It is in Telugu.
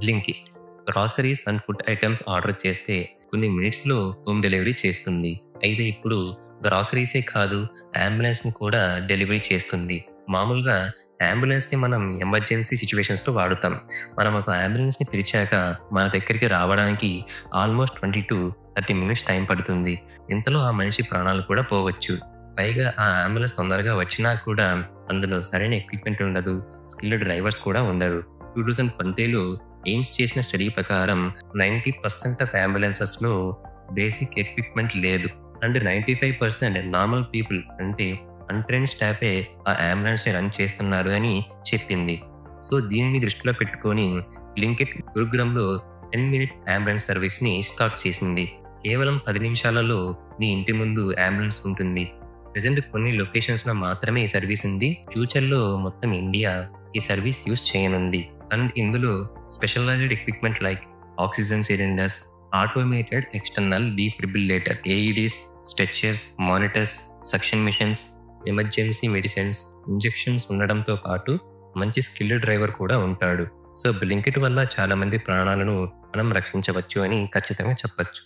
Blinkit groceries and food items order చేస్తే కొన్ని మినిట్స్లో హోమ్ డెలివరీ చేస్తుంది. అయితే ఇప్పుడు గ్రాసరీసే కాదు, అంబులెన్స్ని కూడా డెలివరీ చేస్తుంది. మామూలుగా అంబులెన్స్ని మనం ఎమర్జెన్సీ సిచ్యువేషన్స్లో వాడుతాం. మనం ఒక అంబులెన్స్ని పిలిచాక మన దగ్గరికి రావడానికి ఆల్మోస్ట్ 20 to 30 మినిట్స్ టైం పడుతుంది. ఇంతలో ఆ మనిషి ప్రాణాలు కూడా పోవచ్చు. పైగా ఆ అంబులెన్స్ తొందరగా వచ్చినా కూడా అందులో సరైన ఎక్విప్మెంట్ ఉండదు, స్కిల్డ్ డ్రైవర్స్ కూడా ఉండరు. 2020లో ఎయిమ్స్ చేసిన స్టడీ ప్రకారం 90% ఆఫ్ అంబులెన్సెస్లో బేసిక్ ఎక్విప్మెంట్ లేదు. అండ్ 95% నార్మల్ పీపుల్ అంటే అన్‌ట్రైన్డ్ స్టాఫే ఆ అంబులెన్స్‌ని రన్ చేస్తున్నారు అని చెప్పింది. సో దీనిని దృష్టిలో పెట్టుకొని బ్లింకిట్ గురుగ్రామ్‌లో 10 మినిట్ అంబులెన్స్ సర్వీస్‌ని స్టార్ట్ చేసింది. కేవలం 10 నిమిషాలలో నీ ఇంటి ముందు అంబులెన్స్ ఉంటుంది. ప్రెజెంట్ కొన్ని లొకేషన్స్‌లో మాత్రమే ఈ సర్వీస్ ఉంది. ఫ్యూచర్‌లో మొత్తం ఇండియా ఈ సర్వీస్ యూజ్ చేయనుంది. అండ్ ఇందులో specialized equipment like oxygen cylinders, automated external defibrillator AEDs, stretchers, monitors, suction machines, emergency medicines, injections ఉండడంతో పాటు మంచి స్కిల్డ్ డ్రైవర్ కూడా ఉంటాడు. సో బ్లింకిట్ వల్ల చాలా మంది ప్రాణాలను మనం రక్షించవచ్చు అని ఖచ్చితంగా చెప్పొచ్చు.